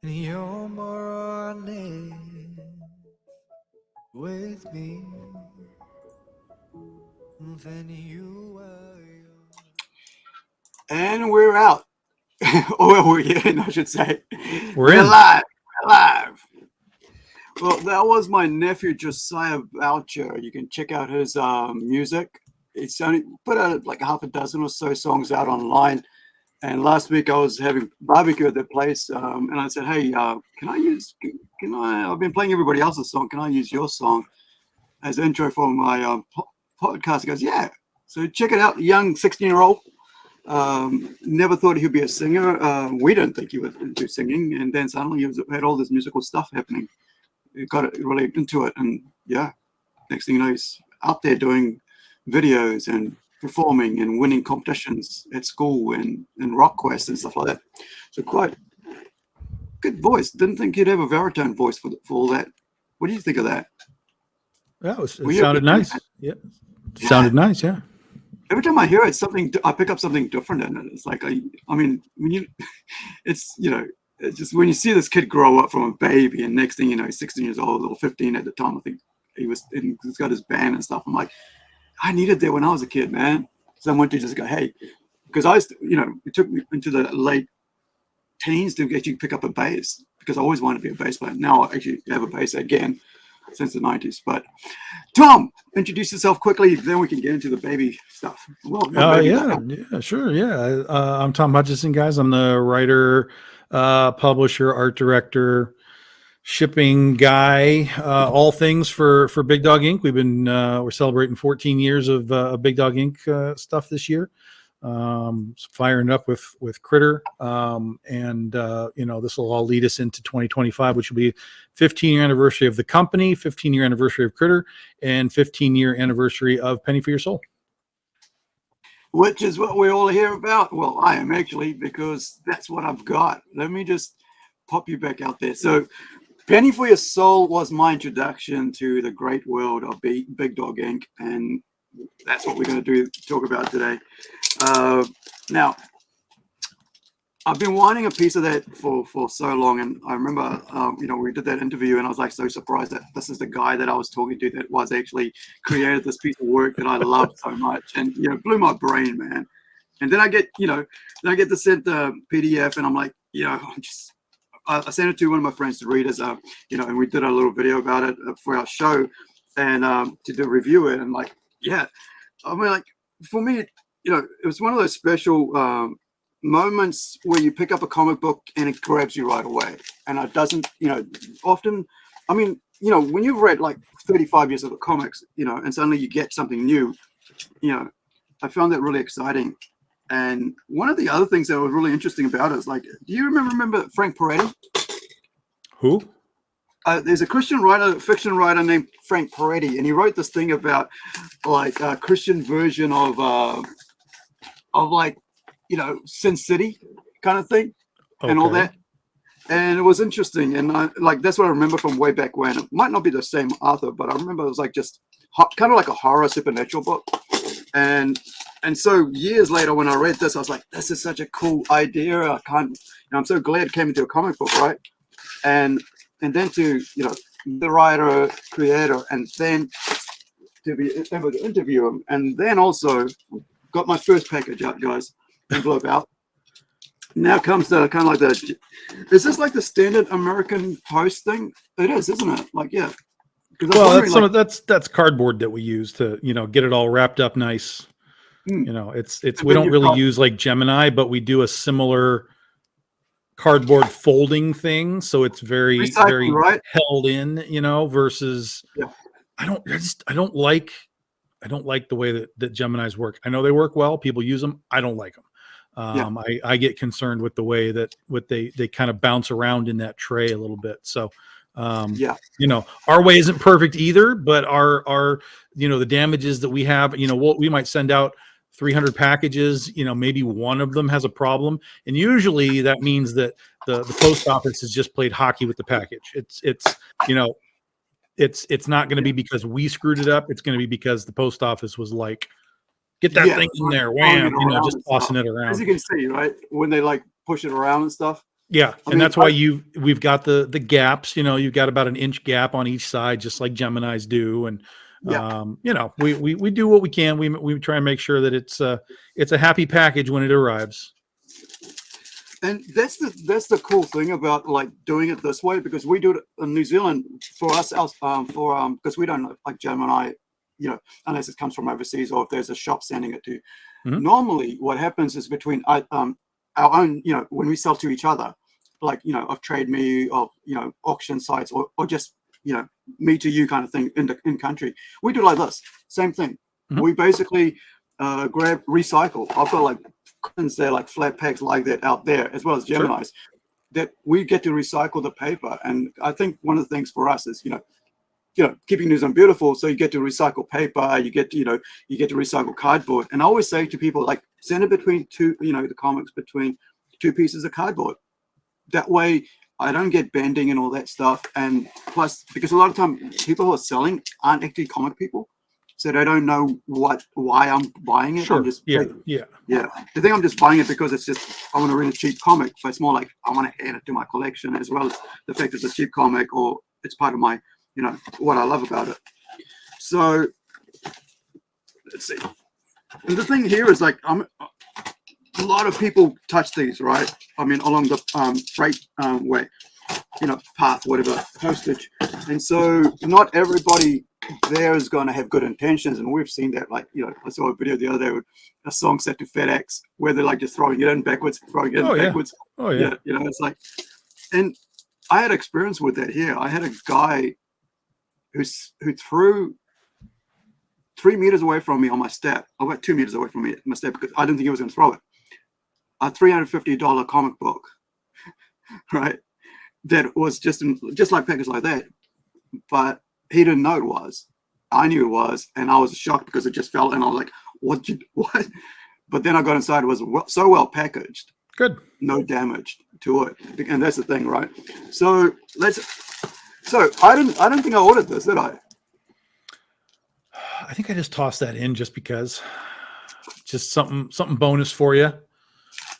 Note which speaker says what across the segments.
Speaker 1: You're more honest with me than you are.
Speaker 2: And we're out. Or we're in, I should say.
Speaker 3: We're in.
Speaker 2: Live. We're live. Well, that was my nephew Josiah Boucher. You can check out his music. It's only put out like half a dozen or so songs out online. And last week I was having barbecue at their place, and I said, "Hey, can I use? Can I? I've been playing everybody else's song. Can I use your song as intro for my podcast?" He goes, "Yeah." So check it out. Young 16-year-old. Never thought he'd be a singer. We didn't think he would do singing, and then suddenly he had all this musical stuff happening. He got really into it, and yeah, next thing you know, he's out there doing videos and performing and winning competitions at school and rock quests and stuff like that. So quite good voice. Didn't think he'd have a baritone voice for all that. What do you think of that?
Speaker 3: Yeah, it sounded nice. Yeah, sounded nice. Yeah.
Speaker 2: Every time I hear it, I pick up something different in it. It's like I mean, when you, it's it's just when you see this kid grow up from a baby, and next thing you know, he's 16 years old or 15 at the time. I think he's got his band and stuff. I'm like, I needed that when I was a kid, man. Someone to just go, hey, because it took me into the late teens to actually pick up a bass because I always wanted to be a bass player. Now I actually have a bass again since the 90s. But Tom, introduce yourself quickly, then we can get into the baby stuff.
Speaker 3: Well, yeah, sure. Yeah. I'm Tom Hutchison, guys. I'm the writer, publisher, art director, shipping guy, all things for Big Dog Inc. We're celebrating 14 years of Big Dog Inc. Stuff this year. Firing up with Critter, and this will all lead us into 2025, which will be 15-year anniversary of the company, 15-year anniversary of Critter, and 15-year anniversary of Penny for Your Soul.
Speaker 2: Which is what we all hear about. Well, I am actually, because that's what I've got. Let me just pop you back out there. So Penny for Your Soul was my introduction to the great world of Big Dog Inc. And that's what we're going to talk about today. Now, I've been wanting a piece of that for so long. And I remember, we did that interview and I was like so surprised that this is the guy that I was talking to that was actually created this piece of work that I loved so much. And, blew my brain, man. And then I get to send the PDF and I'm like, I sent it to one of my friends to read as and we did a little video about it for our show and to review it. And like, yeah, I mean, like for me, it was one of those special moments where you pick up a comic book and it grabs you right away. And it doesn't, often, I mean, when you've read like 35 years of the comics, and suddenly you get something new, I found that really exciting. And one of the other things that was really interesting about it is like, do you remember Frank Peretti?
Speaker 3: Who?
Speaker 2: There's a fiction writer named Frank Peretti, and he wrote this thing about like a Christian version of like, Sin City kind of thing, and all that. And it was interesting, and that's what I remember from way back when. It might not be the same author, but I remember it was like just kind of like a horror supernatural book. And so years later, when I read this, I was like, "This is such a cool idea." I'm so glad it came into a comic book, right? And then to the writer, creator, and then to be able to interview him, and then also got my first package out, guys, envelope out. Now comes the kind of like is this like the standard American Post thing? It is, isn't it? Like, yeah.
Speaker 3: Well, that's cardboard that we use to get it all wrapped up nice. It's we don't really use like Gemini, but we do a similar cardboard folding thing, so it's very
Speaker 2: right?
Speaker 3: held in, versus I don't like the way that Geminis work. I know they work well, people use them. I don't like them. I get concerned with the way that they kind of bounce around in that tray a little bit. So our way isn't perfect either, but our the damages that we have, we might send out 300 packages, maybe one of them has a problem. And usually that means that the post office has just played hockey with the package. It's not going to be because we screwed it up. It's going to be because the post office was like, get that thing in there, wham, just tossing it around.
Speaker 2: As you can see, right, when they like push it around and stuff.
Speaker 3: Yeah,
Speaker 2: I
Speaker 3: and
Speaker 2: mean,
Speaker 3: that's why we've got the gaps. You know, you've got about an inch gap on each side, just like Geminis do. And
Speaker 2: yeah.
Speaker 3: you know, we do what we can. We try and make sure that it's a happy package when it arrives.
Speaker 2: And that's the cool thing about like doing it this way, because we do it in New Zealand for us because we don't like Gemini, you know, unless it comes from overseas or if there's a shop sending it to.
Speaker 3: Mhm.
Speaker 2: Normally, what happens is between our own, you know, when we sell to each other, like, you know, of Trade Me, of, you know, auction sites, or just, you know, me to you kind of thing in country, we do like this same thing.
Speaker 3: Mhm.
Speaker 2: We basically grab recycle. I've got like they're like flat packs like that out there, as well as
Speaker 3: Sure.
Speaker 2: Geminis, that we get to recycle the paper. And I think one of the things for us is, you know, keeping New Zealand beautiful. So you get to recycle paper, you get to recycle cardboard. And I always say to people, like, send it between two, you know, the comics between two pieces of cardboard. That way I don't get bending and all that stuff. And plus, because a lot of time people who are selling aren't actually comic people, so they don't know why I'm buying it.
Speaker 3: Sure.
Speaker 2: I'm just
Speaker 3: Yeah.
Speaker 2: They think I'm just buying it because it's just I want to read a cheap comic, but it's more like I want to add it to my collection, as well as the fact it's a cheap comic or it's part of my, you know, what I love about it. So let's see. And the thing here is like a lot of people touch these, right? I mean, along the freight way, you know, path, whatever, postage. And so not everybody there is going to have good intentions. And we've seen that, like, you know, I saw a video the other day with a song set to FedEx where they're like just throwing it in backwards, throwing it in backwards.
Speaker 3: Oh, yeah.
Speaker 2: You know, it's like, and I had experience with that here. I had a guy who threw 3 meters away from me on my step. I went 2 meters away from me on my step because I didn't think he was going to throw it. A $350 comic book, right? That was just like package like that, but he didn't know it was. I knew it was, and I was shocked because it just fell, and I was like, "What? What?" But then I got inside; it was so well packaged,
Speaker 3: Good.
Speaker 2: no damage to it, and that's the thing, right? So I don't think I ordered this, did I?
Speaker 3: I think I just tossed that in just because, just something bonus for you.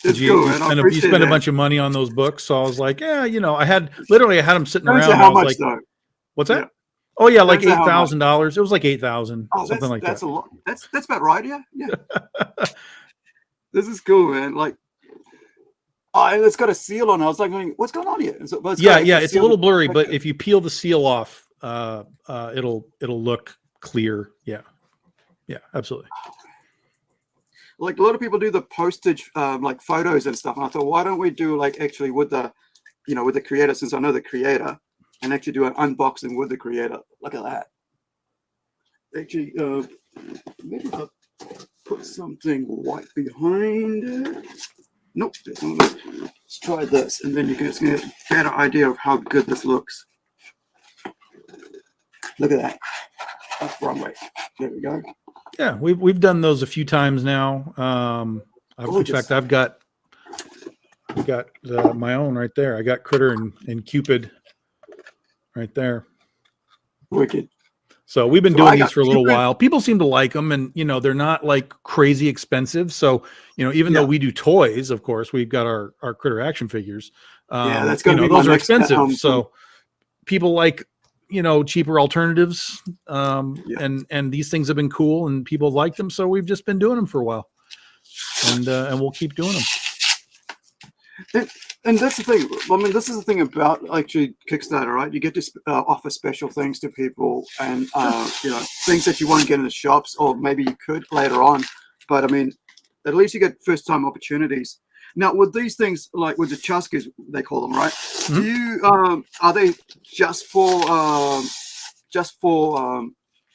Speaker 2: It's cool, man.
Speaker 3: You spent a bunch of money on those books, so I was like, yeah, you know, I had them sitting around.
Speaker 2: How
Speaker 3: I was
Speaker 2: much
Speaker 3: like,
Speaker 2: though?
Speaker 3: what's that?
Speaker 2: Yeah.
Speaker 3: Oh yeah, like
Speaker 2: Depends on how much.
Speaker 3: $8,000. It was like 8,000,
Speaker 2: Oh,
Speaker 3: something like
Speaker 2: that's
Speaker 3: that.
Speaker 2: a lot. That's about right, yeah. This is cool, man. Like, and it's got a seal on it. I was like, what's going on here? It's
Speaker 3: It's a little blurry, but if you peel the seal off, it'll look clear. Yeah, absolutely.
Speaker 2: Like a lot of people do the postage, like photos and stuff. And I thought, why don't we do like actually with the, you know, with the creator, since I know the creator, and actually do an unboxing with the creator. Look at that. Actually, maybe if I put something white behind it. Nope. Let's try this, and then you can just get a better idea of how good this looks. Look at that. That's wrong way. There we go.
Speaker 3: Yeah, we've done those a few times now. In fact, I've got my own right there. I got Critter and Cupid right there.
Speaker 2: Wicked.
Speaker 3: So we've been doing these for a little while. People seem to like them, and you know, they're not like crazy expensive. So, you know, even though we do toys, of course, we've got our Critter action figures.
Speaker 2: That's going to be
Speaker 3: those are expensive. So people like, you know, cheaper alternatives. And these things have been cool and people like them. So we've just been doing them for a while, and we'll keep doing them.
Speaker 2: And that's the thing. I mean, this is the thing about actually Kickstarter, right? You get to offer special things to people, and you know, things that you won't get in the shops, or maybe you could later on. But I mean, at least you get first-time opportunities. Now, with these things, like with the Chuskers, they call them, right? Mm-hmm. Do you are they just for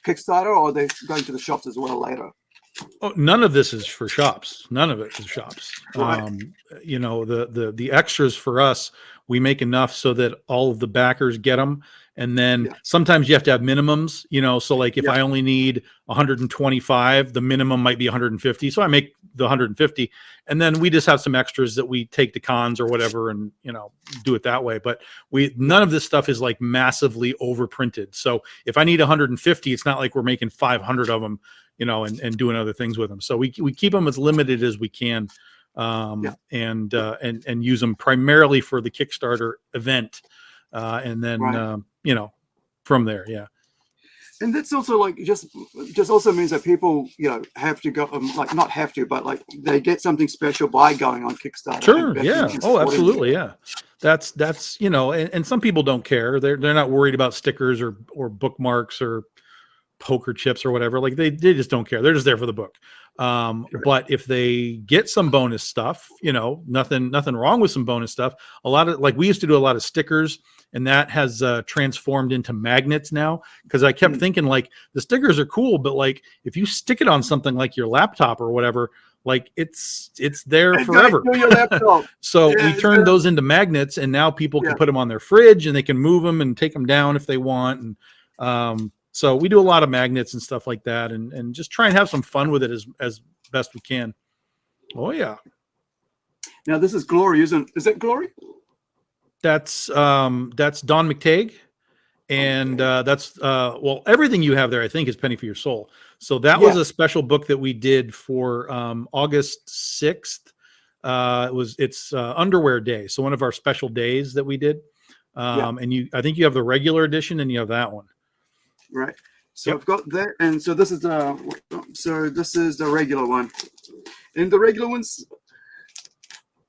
Speaker 2: Kickstarter, or are they going to the shops as well later?
Speaker 3: Oh, none of this is for shops. None of it is shops.
Speaker 2: Right.
Speaker 3: You know, the extras for us, we make enough so that all of the backers get them. And then sometimes you have to have minimums, you know, so like if I only need 125, the minimum might be 150. So I make the 150, and then we just have some extras that we take to cons or whatever, and, you know, do it that way. But none of this stuff is like massively overprinted. So if I need 150, it's not like we're making 500 of them, you know, and doing other things with them. So we keep them as limited as we can. and use them primarily for the Kickstarter event, and then from there, yeah.
Speaker 2: And that's also like just also means that people have to go like not have to, but like they get something special by going on Kickstarter.
Speaker 3: Sure, yeah. Oh, absolutely, yeah. That's and some people don't care. They're not worried about stickers or bookmarks or poker chips or whatever. Like they just don't care. They're just there for the book. But if they get some bonus stuff, nothing wrong with some bonus stuff. A lot of, like, we used to do a lot of stickers, and that has transformed into magnets now, because I kept thinking, like, the stickers are cool, but like if you stick it on something like your laptop or whatever, like it's there forever.
Speaker 2: Your laptop.
Speaker 3: So we turned those into magnets, and now people can put them on their fridge, and they can move them and take them down if they want. And so we do a lot of magnets and stuff like that, and just try and have some fun with it as best we can. Oh yeah.
Speaker 2: Now this is Glory, is that Glory?
Speaker 3: That's Don McTague, and that's well, everything you have there, I think, is Penny for Your Soul. So that was a special book that we did for August 6th. It's Underwear Day, so one of our special days that we did. And I think you have the regular edition, and you have that one.
Speaker 2: Right. So I've got that, and so this is the regular one, and the regular one's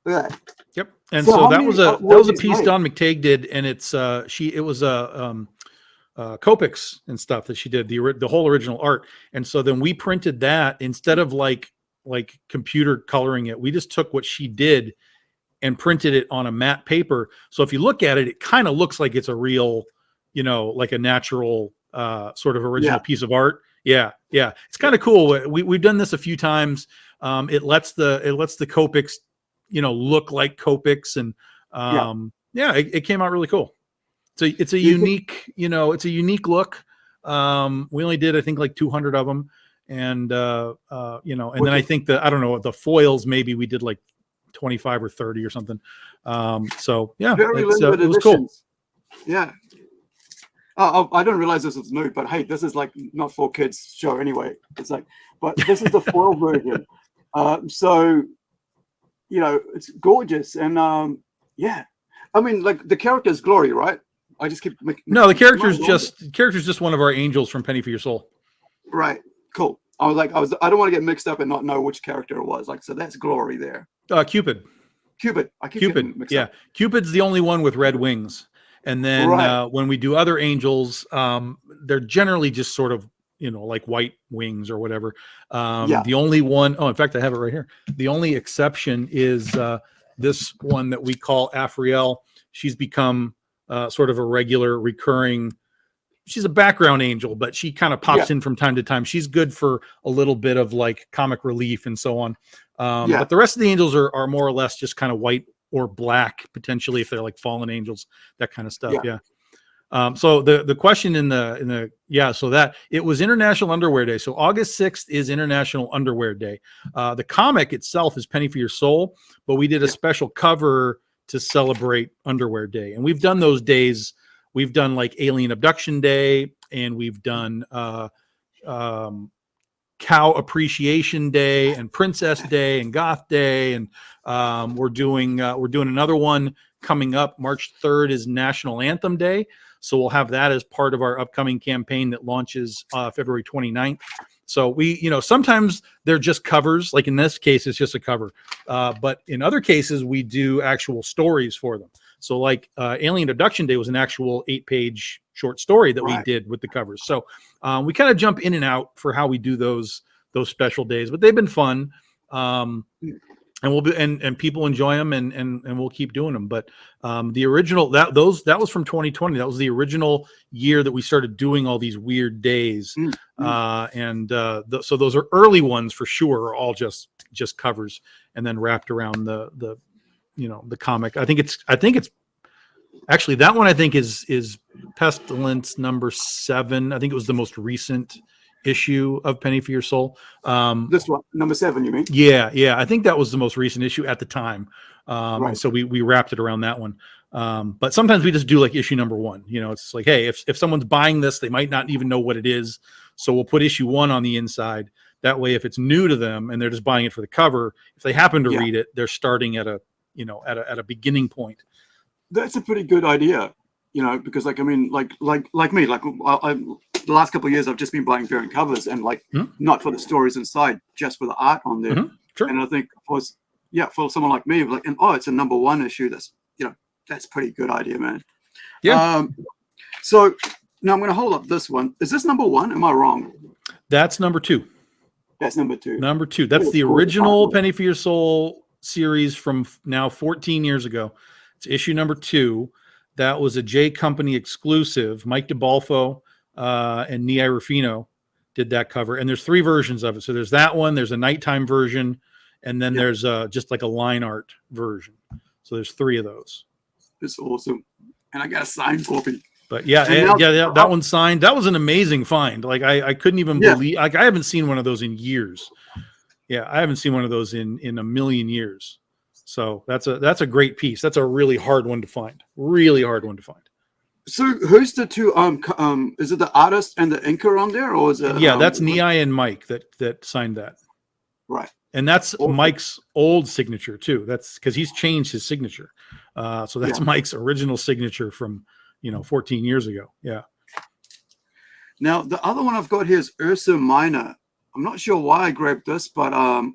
Speaker 2: that.
Speaker 3: Yep. And
Speaker 2: so
Speaker 3: that was a piece Don McTague did, and it was Copics and stuff that she did, the whole original art. And so then we printed that instead of like computer coloring it. We just took what she did and printed it on a matte paper. So if you look at it, it kind of looks like it's a real, like a natural sort of original piece of art. Yeah. It's kind of cool. We've done this a few times. It lets the Copics, look like Copics, and it came out really cool. So it's a unique, it's a unique look. We only did, I think, like 200 of them. And, and then I think I don't know, the foils, maybe we did like 25 or 30 or something. So yeah, it was cool.
Speaker 2: Yeah. Oh, I don't realize this was new, but hey, this is like not for kids show anyway. It's like, but this is the foil version. So, it's gorgeous. And I mean, like the character is Glory, right? I just keep making.
Speaker 3: No, the character's just one of our angels from Penny for Your Soul.
Speaker 2: Right. Cool. I don't want to get mixed up and not know which character it was. Like, so that's Glory there.
Speaker 3: Cupid.
Speaker 2: I keep getting mixed up.
Speaker 3: Cupid's the only one with red wings. And then when we do other angels, they're generally just sort of, like white wings or whatever. The only one, in fact, I have it right here. The only exception is this one that we call Afriel. She's become sort of a regular recurring. She's a background angel, but she kind of pops in from time to time. She's good for a little bit of like comic relief and so on. But the rest of the angels are more or less just kind of white or black, potentially, if they're like fallen angels, that kind of stuff. So the question so that it was International Underwear Day. So August 6th is International Underwear Day. The comic itself is Penny for Your Soul, but we did a special cover to celebrate Underwear Day. And we've done those days. We've done like Alien Abduction Day, and we've done Cow Appreciation Day and Princess Day and Goth Day, and we're doing another one coming up. March 3rd is National Anthem Day, so we'll have that as part of our upcoming campaign that launches February 29th. So we, sometimes they're just covers. Like in this case, it's just a cover, but in other cases we do actual stories for them. So like Alien Abduction Day was an actual 8-page short story that we did with the covers. So we kind of jump in and out for how we do those special days, but they've been fun. And we'll be, and people enjoy them, and we'll keep doing them. But the original that was from 2020. That was the original year that we started doing all these weird days. So those are early ones for sure, are all just covers and then wrapped around the comic. I think it's actually that one. I think is Pestilence number 7. I think it was the most recent issue of Penny for Your Soul.
Speaker 2: This one, number 7, you mean?
Speaker 3: Yeah. I think that was the most recent issue at the time. So we wrapped it around that one. But sometimes we just do like issue number 1. It's like, hey, if someone's buying this, they might not even know what it is. So we'll put issue 1 on the inside. That way, if it's new to them and they're just buying it for the cover, if they happen to
Speaker 2: Yeah.
Speaker 3: read it, they're starting at a, you know, at a beginning point.
Speaker 2: That's a pretty good idea, you know, because like, I mean, like me, like the last couple of years, I've just been buying variant covers and like not for the stories inside, just for the art on there.
Speaker 3: Sure.
Speaker 2: And I think for someone like me, like, and it's a #1 issue. That's, you know, that's a pretty good idea, man.
Speaker 3: Yeah.
Speaker 2: So now I'm going to hold up this one. Is this #1? Am I wrong?
Speaker 3: That's #2.
Speaker 2: That's #2.
Speaker 3: #2. That's the original Penny for Your Soul series from now 14 years ago. It's issue #2. That was a J Company exclusive. Mike DiBalfo and Nia Rufino did that cover. And there's 3 versions of it. So there's that one, there's a nighttime version, and then there's just like a line art version. So there's 3 of those.
Speaker 2: It's awesome. And I got a signed copy.
Speaker 3: But that one's signed. That was an amazing find. Like I couldn't even believe, like I haven't seen one of those in years. Yeah, I haven't seen one of those in a million years. So that's a great piece. That's a really hard one to find. Really hard one to find.
Speaker 2: So who's the 2 is it the artist and the inker on there, or is it
Speaker 3: that's Nia and Mike that signed that.
Speaker 2: Right.
Speaker 3: And that's Mike's old signature too. That's because he's changed his signature. So that's Mike's original signature from 14 years ago. Yeah.
Speaker 2: Now the other one I've got here is Ursa Minor. I'm not sure why I grabbed this, but I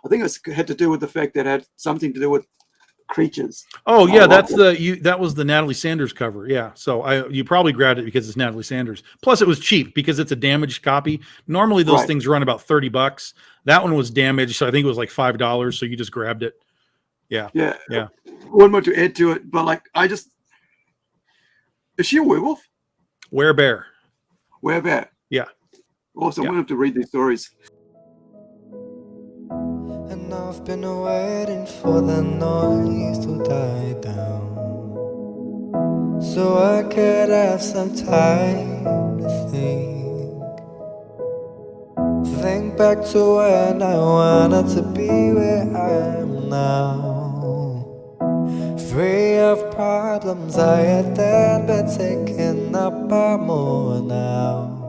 Speaker 2: think it had to do with the fact that it had something to do with creatures.
Speaker 3: Oh yeah, that was the Natalie Sanders cover. Yeah. So you probably grabbed it because it's Natalie Sanders. Plus it was cheap because it's a damaged copy. Normally those things run about $30. That one was damaged, so I think it was like $5. So you just grabbed it. Yeah.
Speaker 2: Yeah.
Speaker 3: Yeah.
Speaker 2: One more to add to it, but like is she a werewolf?
Speaker 3: Werebear.
Speaker 2: Werebear.
Speaker 3: Yeah.
Speaker 2: Also, I'm gonna have to read these stories.
Speaker 1: And I've been waiting for the noise to die down, so I could have some time to think back to when I wanted to be where I am now, free of problems I had then, but taken up by more now.